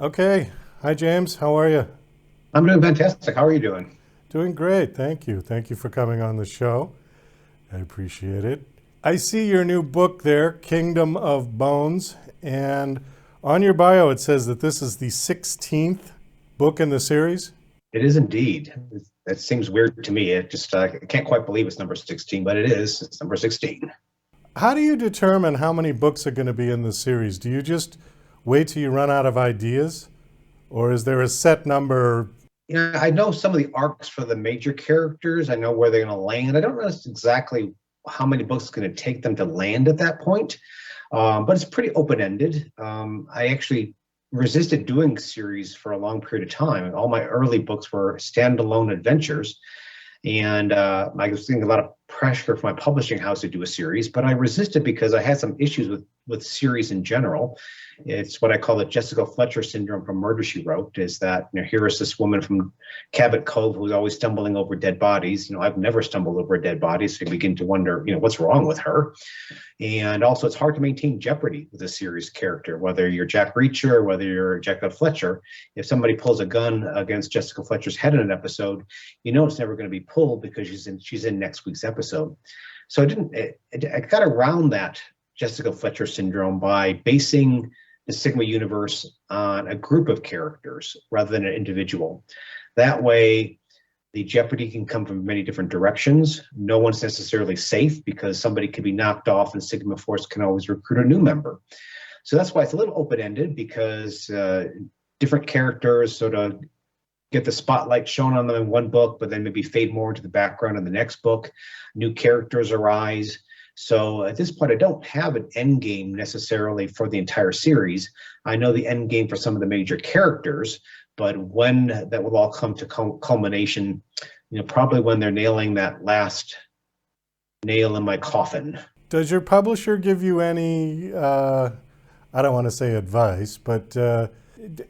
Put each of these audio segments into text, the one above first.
Okay. Hi, James. How are you? I'm doing fantastic. How are you doing? Doing great. Thank you. Thank you for coming on the show. I appreciate it. I see your new book there, Kingdom of Bones. And on your bio, it says that this is the 16th book in the series. It is indeed. That seems weird to me. It just I can't quite believe it's number 16, but it is. It's number 16. How do you determine how many books are going to be in the series? Do you just wait till you run out of ideas? Or is there a set number? I know some of the arcs for the major characters. I know where they're going to land. I don't know exactly how many books it's going to take them to land at that point, but it's pretty open-ended. I actually resisted doing series for a long period of time. All my early books were standalone adventures. And I was getting a lot of pressure from my publishing house to do a series, but I resisted because I had some issues with series in general. It's what I call the Jessica Fletcher syndrome from Murder, She Wrote, is that, here is this woman from Cabot Cove who's always stumbling over dead bodies. I've never stumbled over a dead body, so you begin to wonder, what's wrong with her? And also, it's hard to maintain jeopardy with a series character, whether you're Jack Reacher or whether you're Jessica Fletcher. If somebody pulls a gun against Jessica Fletcher's head in an episode, it's never going to be pulled because she's in next week's episode. So I got around that Jessica Fletcher syndrome by basing the Sigma universe on a group of characters rather than an individual. That way, the jeopardy can come from many different directions. No one's necessarily safe because somebody could be knocked off and Sigma Force can always recruit a new member. So that's why it's a little open-ended, because different characters sort of get the spotlight shown on them in one book, but then maybe fade more into the background in the next book. New characters arise. So at this point, I don't have an end game necessarily for the entire series. I know the end game for some of the major characters, but when that will all come to culmination, probably when they're nailing that last nail in my coffin. Does your publisher give you any, I don't want to say advice, but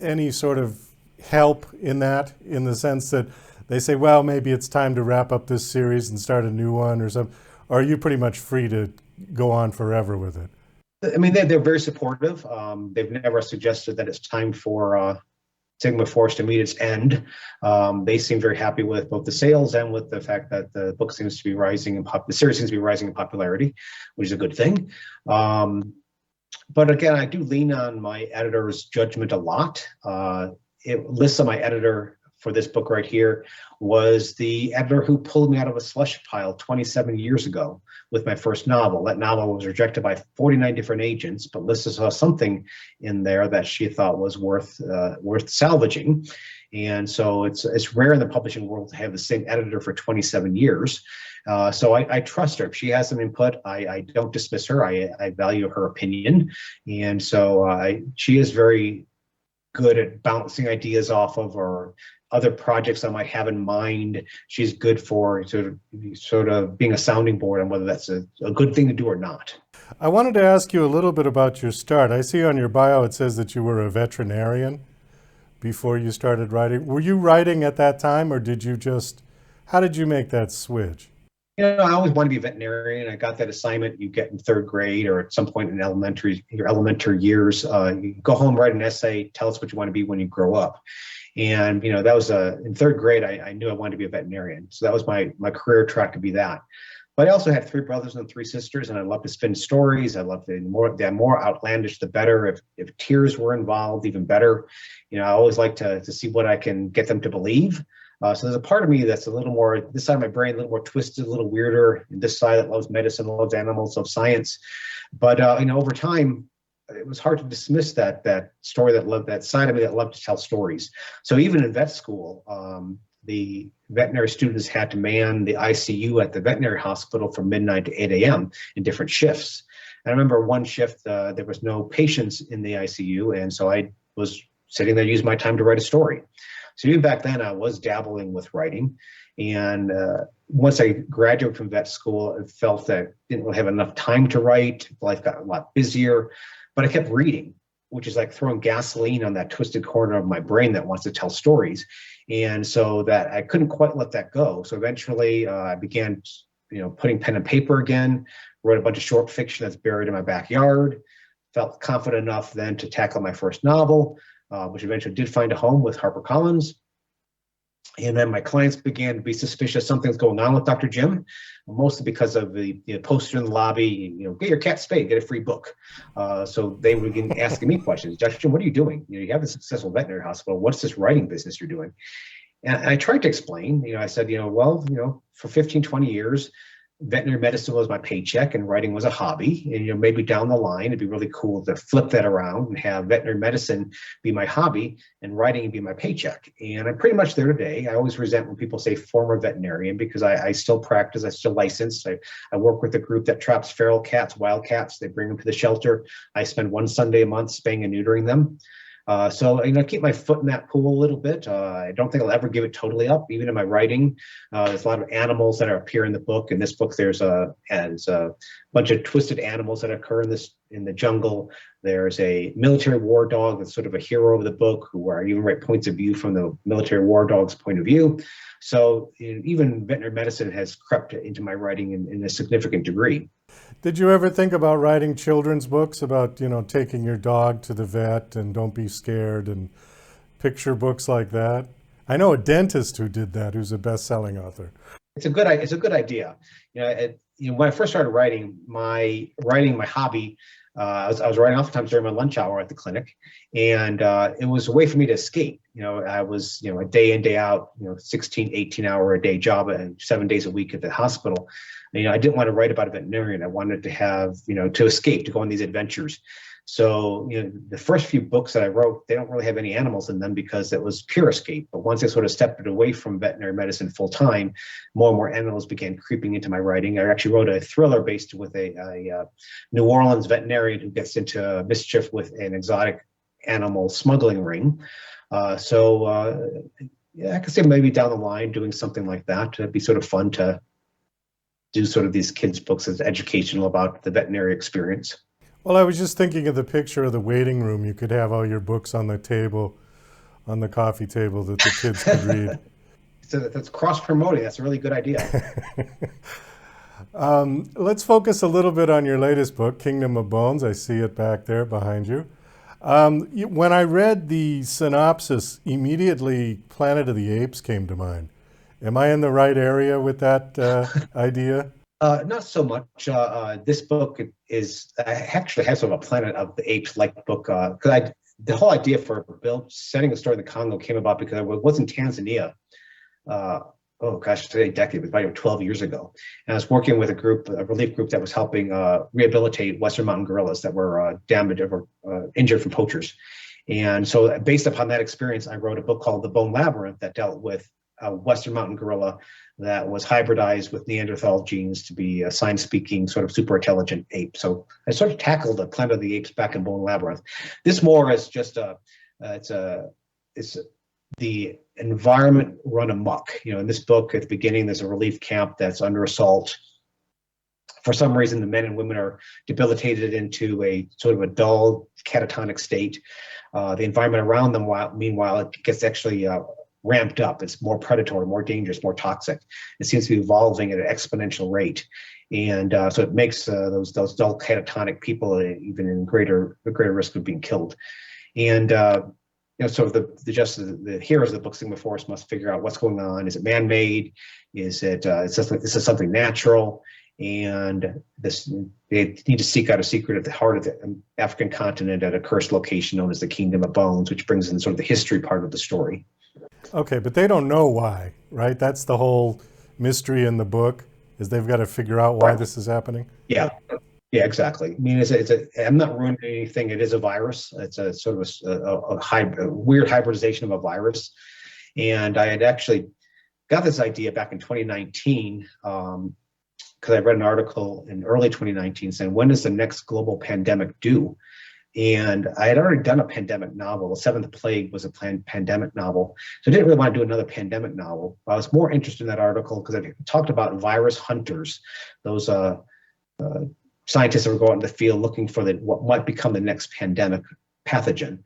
any sort of help in that, in the sense that they say, well, maybe it's time to wrap up this series and start a new one or something? Or are you pretty much free to go on forever with it? I mean, they're very supportive. They've never suggested that it's time for Sigma Force to meet its end. They seem very happy with both the sales and with the fact that the book seems to be rising in the series seems to be rising in popularity, which is a good thing. But again, I do lean on my editor's judgment a lot. Lissa, my editor for this book right here, was the editor who pulled me out of a slush pile 27 years ago with my first novel. That novel was rejected by 49 different agents, but Lissa saw something in there that she thought was worth salvaging. And so it's rare in the publishing world to have the same editor for 27 years. So I trust her. If she has some input, I don't dismiss her. I value her opinion. And so she is very good at bouncing ideas off of, or other projects I might have in mind. She's good for sort of being a sounding board on whether that's a good thing to do or not. I wanted to ask you a little bit about your start. I see on your bio it says that you were a veterinarian before you started writing. Were you writing at that time, or how did you make that switch? I always wanted to be a veterinarian. I got that assignment you get in third grade or at some point in your elementary years. You go home, write an essay, tell us what you want to be when you grow up. And that was in third grade. I knew I wanted to be a veterinarian, so that was my career track to be that. But I also had 3 brothers and 3 sisters, and I love to spin stories. I love the more outlandish, the better. If tears were involved, even better. I always like to see what I can get them to believe. So there's a part of me that's a little more, this side of my brain, a little more twisted, a little weirder. And this side that loves medicine, loves animals, loves science. But over time, it was hard to dismiss that story, that side of me that loved to tell stories. So even in vet school, the veterinary students had to man the ICU at the veterinary hospital from midnight to 8 a.m. in different shifts. I remember one shift, there was no patients in the ICU, and so I was sitting there using my time to write a story. So even back then, I was dabbling with writing. And once I graduated from vet school, I felt that I didn't really have enough time to write. Life got a lot busier, but I kept reading, which is like throwing gasoline on that twisted corner of my brain that wants to tell stories. And so that I couldn't quite let that go. So eventually I began, putting pen and paper again, wrote a bunch of short fiction that's buried in my backyard, felt confident enough then to tackle my first novel. which eventually did find a home with HarperCollins. And then my clients began to be suspicious something's going on with Dr. Jim, mostly because of the poster in the lobby, get your cat spayed, get a free book. So they would begin asking me questions. Dr. Jim, what are you doing? You have a successful veterinary hospital. What's this writing business you're doing? And I tried to explain, I said, for 15, 20 years, veterinary medicine was my paycheck and writing was a hobby. And, maybe down the line, it'd be really cool to flip that around and have veterinary medicine be my hobby and writing be my paycheck. And I'm pretty much there today. I always resent when people say former veterinarian because I still practice, I still license. I work with a group that traps feral cats, wild cats. They bring them to the shelter. I spend one Sunday a month spaying and neutering them. So keep my foot in that pool a little bit. I don't think I'll ever give it totally up. Even in my writing, there's a lot of animals that appear in the book. In this book, there's a bunch of twisted animals that occur in the jungle. There's a military war dog that's sort of a hero of the book, where I even write points of view from the military war dog's point of view. So even veterinary medicine has crept into my writing in a significant degree. Did you ever think about writing children's books about, taking your dog to the vet and don't be scared and picture books like that? I know a dentist who did that, who's a best-selling author. It's a good idea. When I first started writing my hobby, I was writing oftentimes during my lunch hour at the clinic, and it was a way for me to escape. I was, a day in, day out, 16, 18-hour a day job and 7 days a week at the hospital. I didn't want to write about a veterinarian. I wanted to have, to escape, to go on these adventures. So, the first few books that I wrote, they don't really have any animals in them because it was pure escape. But once I sort of stepped away from veterinary medicine full time, more and more animals began creeping into my writing. I actually wrote a thriller based with a New Orleans veterinarian who gets into mischief with an exotic animal smuggling ring. I could say maybe down the line doing something like that. It'd be sort of fun to do sort of these kids' books as educational about the veterinary experience. Well, I was just thinking of the picture of the waiting room. You could have all your books on the table, on the coffee table that the kids could read. So that's cross-promoting. That's a really good idea. Let's focus a little bit on your latest book, Kingdom of Bones. I see it back there behind you. When I read the synopsis, immediately Planet of the Apes came to mind. Am I in the right area with that idea? Not so much. This book actually has sort of a Planet of the Apes-like book. Because the whole idea for setting a story in the Congo came about because I was in Tanzania. A decade, it was about 12 years ago. And I was working with a relief group that was helping rehabilitate Western mountain gorillas that were damaged or injured from poachers. And so based upon that experience, I wrote a book called The Bone Labyrinth that dealt with a Western mountain gorilla that was hybridized with Neanderthal genes to be a sign-speaking, sort of super intelligent ape. So I sort of tackled the Planet of the Apes back in Bone Labyrinth. This more is just it's the environment run amok. In this book at the beginning, there's a relief camp that's under assault. For some reason, the men and women are debilitated into a sort of a dull, catatonic state. The environment around them, meanwhile, it gets actually ramped up. It's more predatory, more dangerous, more toxic. It seems to be evolving at an exponential rate. And so it makes those dull, catatonic people even in greater risk of being killed. And sort of the heroes of the book, Sigma Force, must figure out what's going on. Is it man-made? Is it this is something natural? And they need to seek out a secret at the heart of the African continent at a cursed location known as the Kingdom of Bones, which brings in sort of the history part of the story. Okay, but they don't know why, right? That's the whole mystery in the book, is they've got to figure out why this is happening. Yeah, exactly. I mean, I'm not ruining anything. It is a virus. It's a sort of a weird hybridization of a virus. And I had actually got this idea back in 2019 because I read an article in early 2019 saying, when is the next global pandemic due? And I had already done a pandemic novel. The Seventh Plague was a pandemic novel. So I didn't really want to do another pandemic novel. I was more interested in that article because it talked about virus hunters, those scientists that were going into the field looking for what might become the next pandemic pathogen.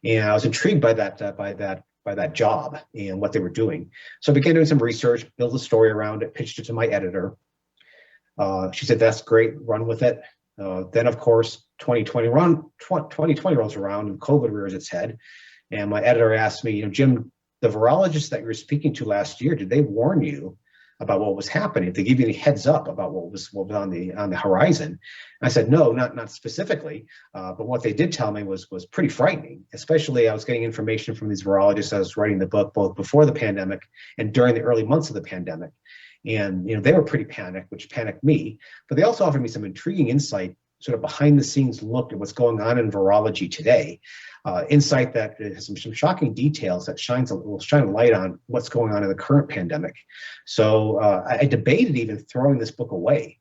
And I was intrigued by that job and what they were doing. So I began doing some research, built a story around it, pitched it to my editor. She said, "That's great, run with it." Then, of course, 2020 rolls around and COVID rears its head. And my editor asked me, Jim, the virologists that you were speaking to last year, did they warn you about what was happening? Did they give you any heads up about what was on the horizon? And I said, no, not specifically. But what they did tell me was pretty frightening. Especially, I was getting information from these virologists. I was writing the book both before the pandemic and during the early months of the pandemic. And they were pretty panicked, which panicked me. But they also offered me some intriguing insight, sort of behind the scenes look at what's going on in virology today. Insight that has some shocking details that will shine a light on what's going on in the current pandemic. So I debated even throwing this book away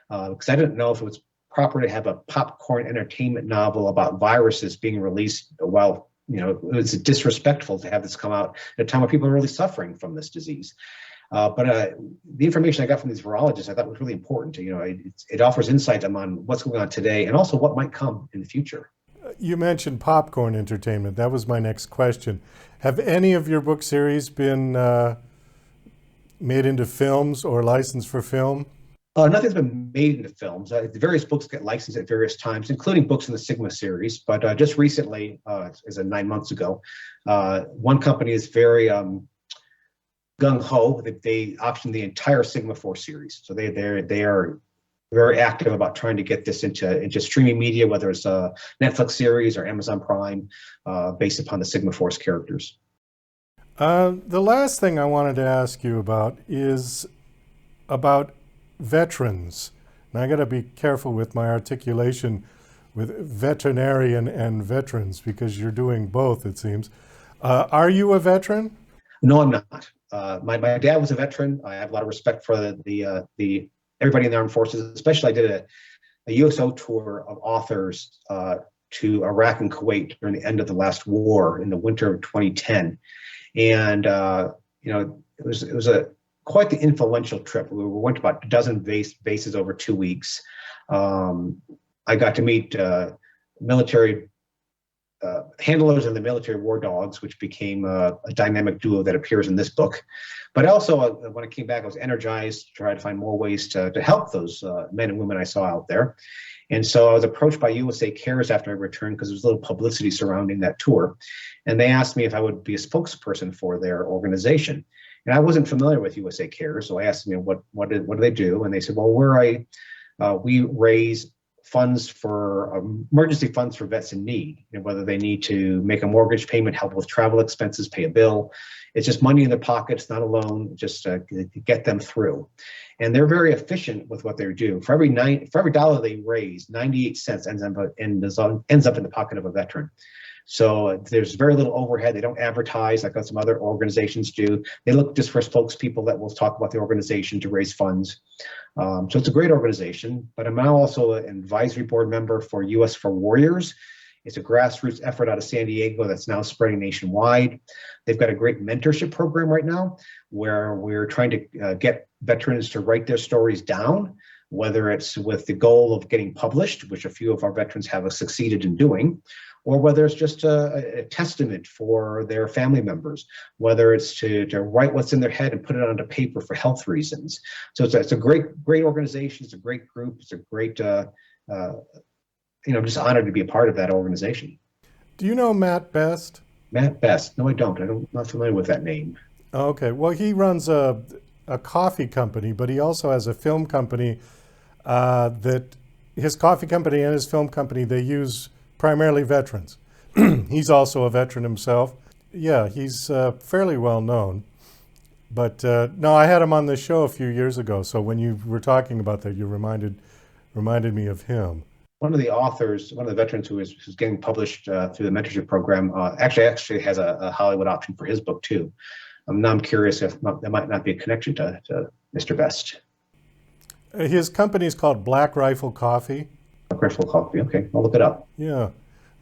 because I didn't know if it was proper to have a popcorn entertainment novel about viruses being released while, it was disrespectful to have this come out at a time where people are really suffering from this disease. But the information I got from these virologists I thought was really important. It offers insight on what's going on today and also what might come in the future. You mentioned popcorn entertainment. That was my next question. Have any of your book series been made into films or licensed for film? Nothing's been made into films. The various books get licensed at various times, including books in the Sigma series. But just recently, as of 9 months ago, one company is very gung-ho. They optioned the entire Sigma 4 series. So they are very active about trying to get this into streaming media, whether it's a Netflix series or Amazon Prime, based upon the Sigma Force characters. The last thing I wanted to ask you about is about veterans. And I got to be careful with my articulation with veterinarian and veterans because you're doing both, it seems. Are you a veteran? No, I'm not. My dad was a veteran. I have a lot of respect for the everybody in the armed forces. Especially, I did a USO tour of authors to Iraq and Kuwait during the end of the last war in the winter of 2010, and it was quite the influential trip. We went to about a dozen bases over 2 weeks. I got to meet military handlers and the military war dogs, which became a dynamic duo that appears in this book. But also, when I came back, I was energized to try to find more ways to help those men and women I saw out there. And so I was approached by USA Cares after I returned because there was a little publicity surrounding that tour. And they asked me if I would be a spokesperson for their organization. And I wasn't familiar with USA Cares, so I asked them, what do they do? And they said, well, we raise funds for emergency funds for vets in need, whether they need to make a mortgage payment, help with travel expenses, pay a bill. It's just money in their pockets, not a loan, just to get them through. And they're very efficient with what they do. For every dollar they raise, 98 cents ends up in the pocket of a veteran. So there's very little overhead. They don't advertise like some other organizations do. They look just for spokespeople that will talk about the organization to raise funds. So it's a great organization, but I'm now also an advisory board member for US for Warriors. It's a grassroots effort out of San Diego that's now spreading nationwide. They've got a great mentorship program right now where we're trying to get veterans to write their stories down, whether it's with the goal of getting published, which a few of our veterans have succeeded in doing, or whether it's just a testament for their family members, whether it's to write what's in their head and put it onto paper for health reasons. So it's a great organization. It's a great group. It's a great, I'm just honored to be a part of that organization. Do you know Matt Best? Matt Best? No, I don't. I'm not familiar with that name. Okay. Well, he runs a coffee company, but he also has a film company that his coffee company and his film company, they use primarily veterans. He's also a veteran himself. Yeah, he's fairly well known. But no, I had him on the show a few years ago. So when you were talking about that, you reminded me of him. One of the authors, one of the veterans who's getting published through the mentorship program, actually has a Hollywood option for his book too. Now I'm curious if there might not be a connection to Mr. Best. His company is called Black Rifle Coffee. Black Rifle Coffee. Okay, I'll look it up. Yeah.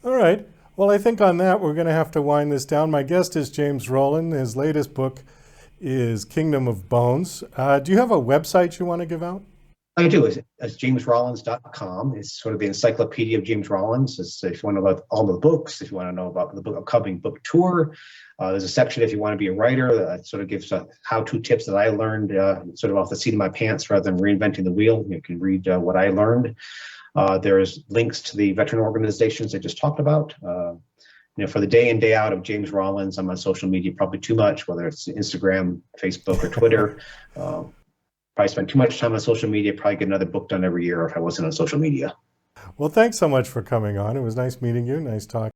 All right. Well, I think on that we're going to have to wind this down. My guest is James Rollins. His latest book is Kingdom of Bones. Do you have a website you want to give out? I do. It's jamesrollins.com. It's sort of the encyclopedia of James Rollins. It's, if you want to know about all the books, if you want to know about the upcoming book tour, there's a section if you want to be a writer that sort of gives how-to tips that I learned sort of off the seat of my pants rather than reinventing the wheel. You can read what I learned. There's links to the veteran organizations I just talked about. For the day in, day out of James Rollins, I'm on social media probably too much, whether it's Instagram, Facebook, or Twitter. Probably spend too much time on social media, probably get another book done every year if I wasn't on social media. Well, thanks so much for coming on. It was nice meeting you. Nice talking.